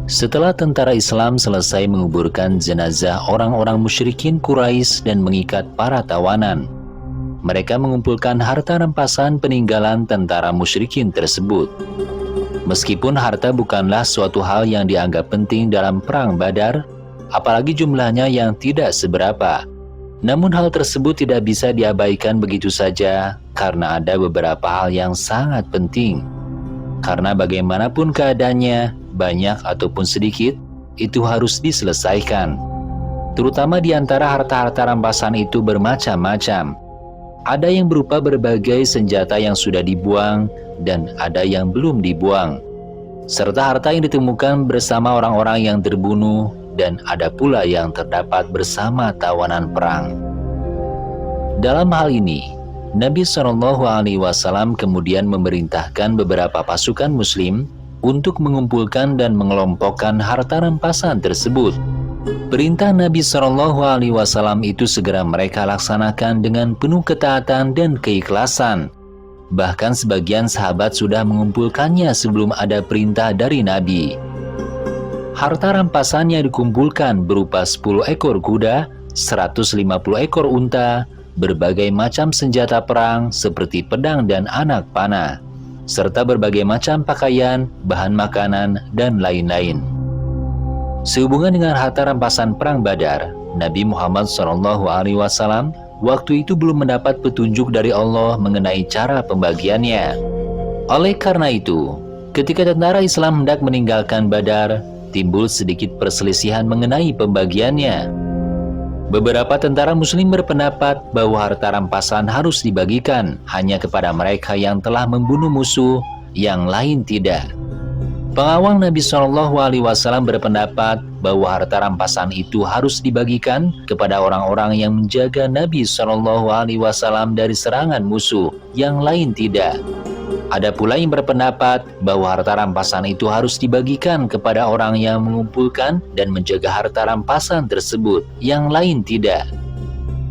Setelah tentara Islam selesai menguburkan jenazah orang-orang musyrikin Quraisy dan mengikat para tawanan, mereka mengumpulkan harta rampasan peninggalan tentara musyrikin tersebut. Meskipun harta bukanlah suatu hal yang dianggap penting dalam perang Badar, apalagi jumlahnya yang tidak seberapa, namun hal tersebut tidak bisa diabaikan begitu saja karena ada beberapa hal yang sangat penting. Karena bagaimanapun keadaannya, banyak ataupun sedikit, itu harus diselesaikan. Terutama di antara harta-harta rampasan itu bermacam-macam. Ada yang berupa berbagai senjata yang sudah dibuang dan ada yang belum dibuang. Serta harta yang ditemukan bersama orang-orang yang terbunuh dan ada pula yang terdapat bersama tawanan perang. Dalam hal ini, Nabi SAW kemudian memerintahkan beberapa pasukan muslim untuk mengumpulkan dan mengelompokkan harta rampasan tersebut. Perintah Nabi SAW itu segera mereka laksanakan dengan penuh ketaatan dan keikhlasan. Bahkan sebagian sahabat sudah mengumpulkannya sebelum ada perintah dari Nabi. Harta rampasan yang dikumpulkan berupa 10 ekor kuda, 150 ekor unta, berbagai macam senjata perang seperti pedang dan anak panah, serta berbagai macam pakaian, bahan makanan, dan lain-lain. Sehubungan dengan harta rampasan perang Badar, Nabi Muhammad SAW waktu itu belum mendapat petunjuk dari Allah mengenai cara pembagiannya. Oleh karena itu, ketika tentara Islam hendak meninggalkan Badar, timbul sedikit perselisihan mengenai pembagiannya. Beberapa tentara muslim berpendapat bahwa harta rampasan harus dibagikan hanya kepada mereka yang telah membunuh musuh, yang lain tidak. Pengawal Nabi SAW berpendapat bahwa harta rampasan itu harus dibagikan kepada orang-orang yang menjaga Nabi SAW dari serangan musuh, yang lain tidak. Ada pula yang berpendapat bahwa harta rampasan itu harus dibagikan kepada orang yang mengumpulkan dan menjaga harta rampasan tersebut, yang lain tidak.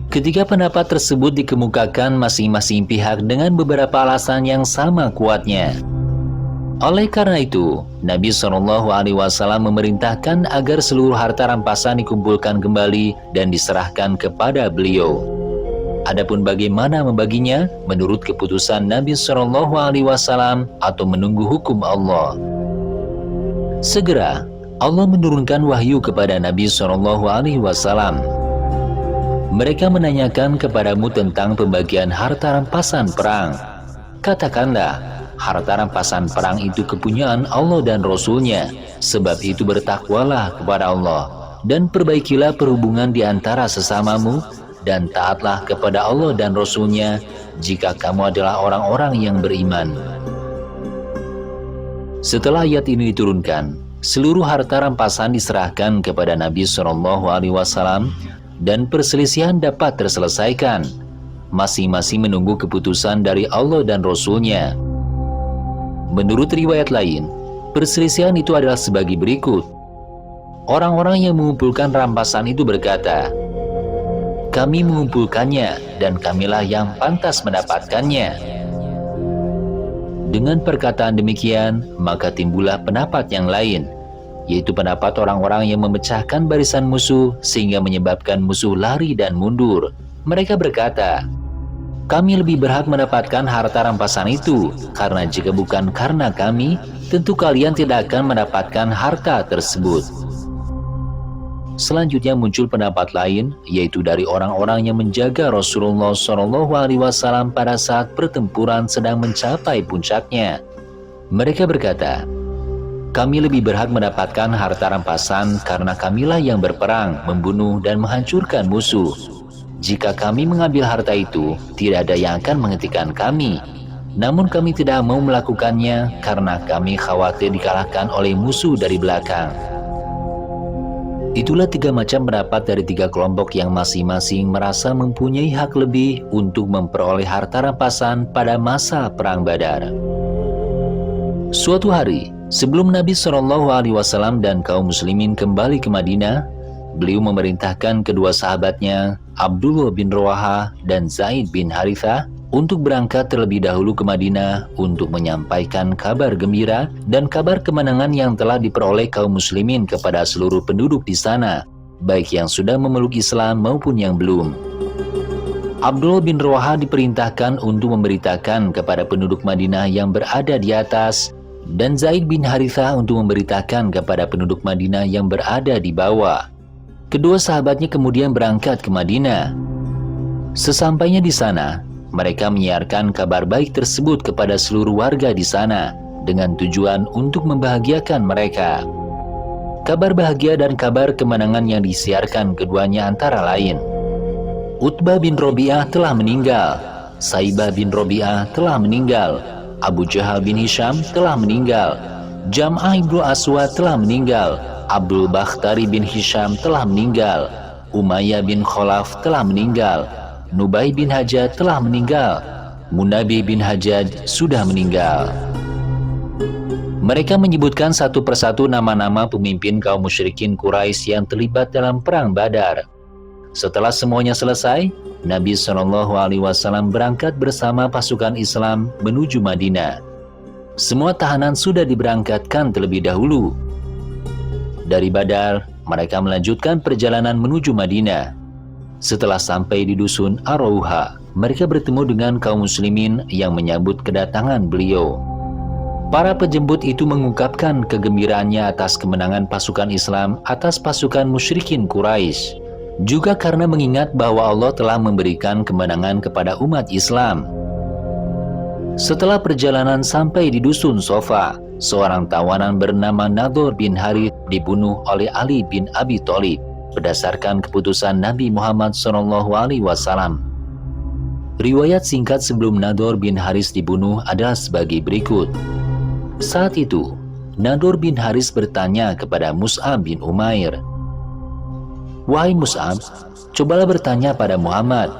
Ketiga pendapat tersebut dikemukakan masing-masing pihak dengan beberapa alasan yang sama kuatnya. Oleh karena itu, Nabi SAW memerintahkan agar seluruh harta rampasan dikumpulkan kembali dan diserahkan kepada beliau. Adapun bagaimana membaginya menurut keputusan Nabi SAW atau menunggu hukum Allah. Segera Allah menurunkan wahyu kepada Nabi SAW. Mereka menanyakan kepadamu tentang pembagian harta rampasan perang. Katakanlah, harta rampasan perang itu kepunyaan Allah dan Rasul-Nya. Sebab itu bertakwalah kepada Allah dan perbaikilah perhubungan di antara sesamamu, dan taatlah kepada Allah dan Rasul-Nya jika kamu adalah orang-orang yang beriman. Setelah ayat ini diturunkan, seluruh harta rampasan diserahkan kepada Nabi SAW dan perselisihan dapat terselesaikan. Masing-masing menunggu keputusan dari Allah dan Rasul-Nya. Menurut riwayat lain, perselisihan itu adalah sebagai berikut. Orang-orang yang mengumpulkan rampasan itu berkata, "Kami mengumpulkannya dan kamilah yang pantas mendapatkannya." Dengan perkataan demikian, maka timbullah pendapat yang lain, yaitu pendapat orang-orang yang memecahkan barisan musuh sehingga menyebabkan musuh lari dan mundur. Mereka berkata, "Kami lebih berhak mendapatkan harta rampasan itu, karena jika bukan karena kami, tentu kalian tidak akan mendapatkan harta tersebut." Selanjutnya muncul pendapat lain, yaitu dari orang-orang yang menjaga Rasulullah SAW pada saat pertempuran sedang mencapai puncaknya. Mereka berkata, "Kami lebih berhak mendapatkan harta rampasan karena kamilah yang berperang, membunuh dan menghancurkan musuh. Jika kami mengambil harta itu, tidak ada yang akan menghentikan kami. Namun kami tidak mau melakukannya karena kami khawatir dikalahkan oleh musuh dari belakang." Itulah tiga macam pendapat dari tiga kelompok yang masing-masing merasa mempunyai hak lebih untuk memperoleh harta rampasan pada masa Perang Badar. Suatu hari, sebelum Nabi SAW dan kaum muslimin kembali ke Madinah, beliau memerintahkan kedua sahabatnya Abdullah bin Rawaha, dan Zaid bin Harithah untuk berangkat terlebih dahulu ke Madinah untuk menyampaikan kabar gembira dan kabar kemenangan yang telah diperoleh kaum muslimin kepada seluruh penduduk di sana, baik yang sudah memeluk Islam maupun yang belum. Abdullah bin Rawaha diperintahkan untuk memberitakan kepada penduduk Madinah yang berada di atas, dan Zaid bin Harithah untuk memberitakan kepada penduduk Madinah yang berada di bawah. Kedua sahabatnya kemudian berangkat ke Madinah. Sesampainya di sana, mereka menyiarkan kabar baik tersebut kepada seluruh warga di sana dengan tujuan untuk membahagiakan mereka. Kabar bahagia dan kabar kemenangan yang disiarkan keduanya antara lain: Utbah bin Rabi'ah telah meninggal, Saibah bin Rabi'ah telah meninggal, Abu Jahal bin Hisham telah meninggal, Jam'ah ibnu Aswad telah meninggal, Abdul Bakhtari bin Hisham telah meninggal, Umayyah bin Khalaf telah meninggal, Nubai bin Hajjaj telah meninggal, Munabi bin Hajjaj sudah meninggal. Mereka menyebutkan satu persatu nama-nama pemimpin kaum musyrikin Quraisy yang terlibat dalam perang Badar. Setelah semuanya selesai, Nabi SAW berangkat bersama pasukan Islam menuju Madinah. Semua tahanan sudah diberangkatkan terlebih dahulu. Dari Badar, mereka melanjutkan perjalanan menuju Madinah. Setelah sampai di dusun Ar-Rauha, mereka bertemu dengan kaum muslimin yang menyambut kedatangan beliau. Para penjemput itu mengungkapkan kegembiraannya atas kemenangan pasukan Islam atas pasukan musyrikin Quraisy, juga karena mengingat bahwa Allah telah memberikan kemenangan kepada umat Islam. Setelah perjalanan sampai di dusun Sofa, seorang tawanan bernama Nadhr bin Harith dibunuh oleh Ali bin Abi Thalib berdasarkan keputusan Nabi Muhammad SAW. Riwayat singkat sebelum Nadhr bin Harith dibunuh adalah sebagai berikut. Saat itu, Nadhr bin Harith bertanya kepada Mus'ab bin Umair, "Wahai Mus'ab, cobalah bertanya pada Muhammad,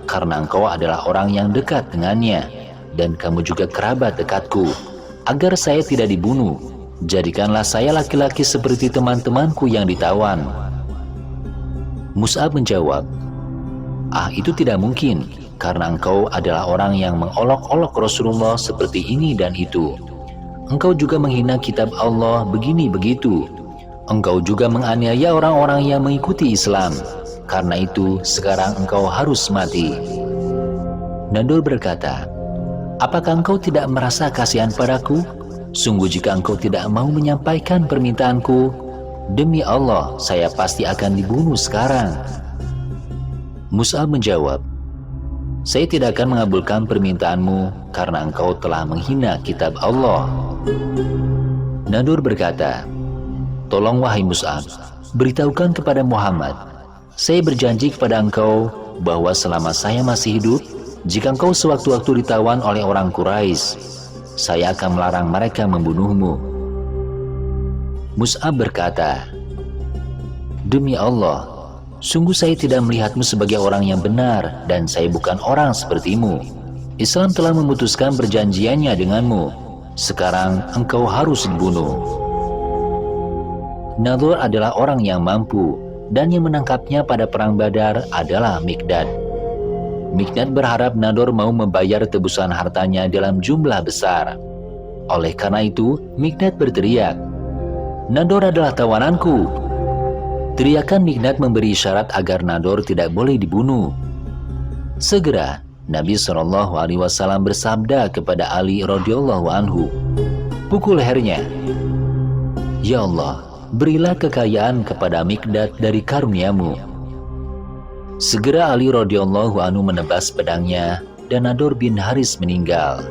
karena engkau adalah orang yang dekat dengannya, dan kamu juga kerabat dekatku, agar saya tidak dibunuh. Jadikanlah saya laki-laki seperti teman-temanku yang ditawan." Mus'ab menjawab, "Itu tidak mungkin, karena engkau adalah orang yang mengolok-olok Rasulullah seperti ini dan itu. Engkau juga menghina kitab Allah begini begitu. Engkau juga menganiaya orang-orang yang mengikuti Islam. Karena itu, sekarang engkau harus mati." Nadhr berkata, "Apakah engkau tidak merasa kasihan padaku? Sungguh jika engkau tidak mau menyampaikan permintaanku, demi Allah, saya pasti akan dibunuh sekarang." Mus'ab menjawab, "Saya tidak akan mengabulkan permintaanmu karena engkau telah menghina kitab Allah." Nadhr berkata, "Tolong wahai Mus'ab, beritahukan kepada Muhammad, saya berjanji kepada engkau bahwa selama saya masih hidup, jika engkau sewaktu-waktu ditawan oleh orang Quraisy, saya akan melarang mereka membunuhmu." Mus'ab berkata, "Demi Allah, sungguh saya tidak melihatmu sebagai orang yang benar dan saya bukan orang sepertimu. Islam telah memutuskan perjanjiannya denganmu. Sekarang engkau harus dibunuh." Nadhr adalah orang yang mampu, dan yang menangkapnya pada perang Badar adalah Mikdad. Mikdad berharap Nadhr mau membayar tebusan hartanya dalam jumlah besar. Oleh karena itu, Mikdad berteriak, "Nadhr adalah tawananku." Teriakan Mikdad memberi isyarat agar Nadhr tidak boleh dibunuh. Segera, Nabi SAW bersabda kepada Ali radhiyallahu anhu, "Pukul lehernya." "Ya Allah, berilah kekayaan kepada Mikdad dari karuniamu." Segera Ali radhiyallahu anhu menebas pedangnya dan Nadhr bin Harith meninggal.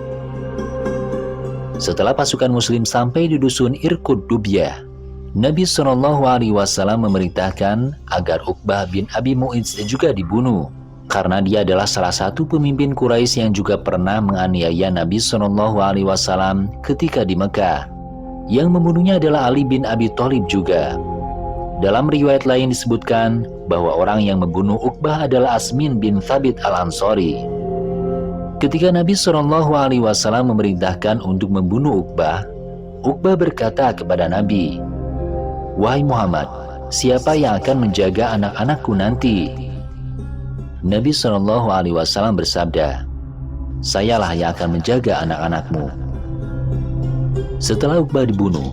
Setelah pasukan muslim sampai di dusun Irkud Dubyah, Nabi SAW memerintahkan agar Uqbah bin Abi Mu'idz juga dibunuh, karena dia adalah salah satu pemimpin Quraisy yang juga pernah menganiaya Nabi SAW ketika di Mekah. Yang membunuhnya adalah Ali bin Abi Thalib juga. Dalam riwayat lain disebutkan bahwa orang yang membunuh Uqbah adalah Asmin bin Thabit al-Ansari. Ketika Nabi SAW memerintahkan untuk membunuh Uqbah, Uqbah berkata kepada Nabi, "Wahai Muhammad, siapa yang akan menjaga anak-anakku nanti?" Nabi SAW bersabda, "Sayalah yang akan menjaga anak-anakmu." Setelah Uqbah dibunuh,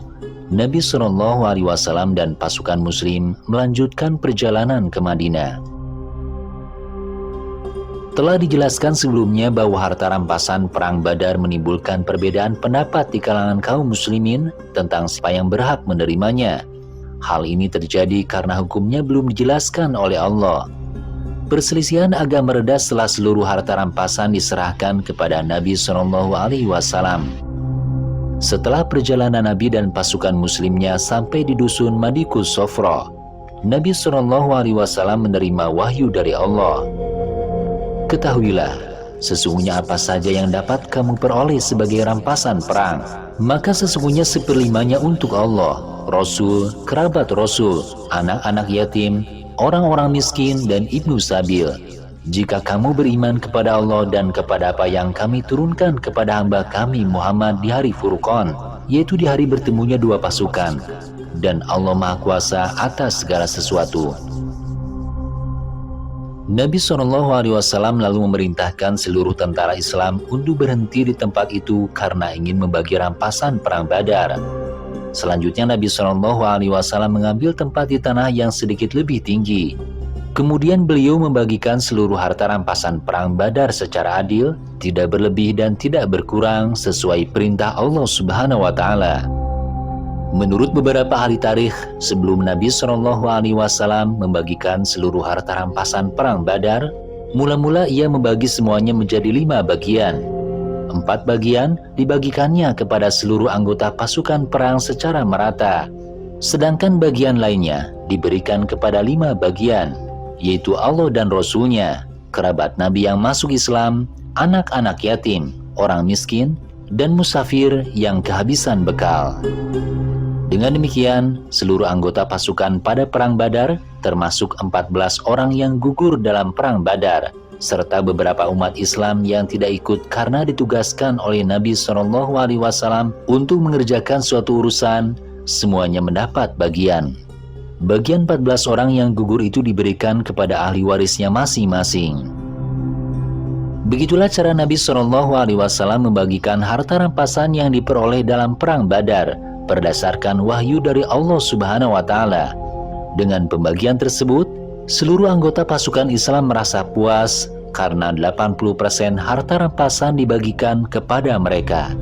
Nabi SAW dan pasukan muslim melanjutkan perjalanan ke Madinah. Telah dijelaskan sebelumnya bahwa harta rampasan perang Badar menimbulkan perbedaan pendapat di kalangan kaum muslimin tentang siapa yang berhak menerimanya. Hal ini terjadi karena hukumnya belum dijelaskan oleh Allah. Perselisihan agak mereda setelah seluruh harta rampasan diserahkan kepada Nabi SAW. Setelah perjalanan Nabi dan pasukan muslimnya sampai di dusun Madikus Sofro, Nabi SAW menerima wahyu dari Allah. "Ketahuilah, sesungguhnya apa saja yang dapat kamu peroleh sebagai rampasan perang, maka sesungguhnya seperlimanya untuk Allah, Rasul, kerabat Rasul, anak-anak yatim, orang-orang miskin, dan ibnu sabil. Jika kamu beriman kepada Allah dan kepada apa yang kami turunkan kepada hamba kami Muhammad di hari Furqan, yaitu di hari bertemunya dua pasukan, dan Allah Maha Kuasa atas segala sesuatu." Nabi SAW lalu memerintahkan seluruh tentara Islam untuk berhenti di tempat itu karena ingin membagi rampasan perang Badar. Selanjutnya Nabi SAW mengambil tempat di tanah yang sedikit lebih tinggi. Kemudian beliau membagikan seluruh harta rampasan perang Badar secara adil, tidak berlebih dan tidak berkurang sesuai perintah Allah Subhanahu wa Ta'ala. Menurut beberapa ahli tarikh, sebelum Nabi SAW membagikan seluruh harta rampasan perang Badar, mula-mula ia membagi semuanya menjadi 5 bagian. 4 bagian dibagikannya kepada seluruh anggota pasukan perang secara merata, sedangkan bagian lainnya diberikan kepada 5 bagian, yaitu Allah dan Rasulnya, kerabat Nabi yang masuk Islam, anak-anak yatim, orang miskin, dan musafir yang kehabisan bekal. Dengan demikian, seluruh anggota pasukan pada perang Badar, termasuk 14 orang yang gugur dalam perang Badar, serta beberapa umat Islam yang tidak ikut karena ditugaskan oleh Nabi SAW untuk mengerjakan suatu urusan, semuanya mendapat bagian. Bagian 14 orang yang gugur itu diberikan kepada ahli warisnya masing-masing. Begitulah cara Nabi SAW membagikan harta rampasan yang diperoleh dalam perang Badar berdasarkan wahyu dari Allah Subhanahu wa Ta'ala. Dengan pembagian tersebut, seluruh anggota pasukan Islam merasa puas karena 80% harta rampasan dibagikan kepada mereka.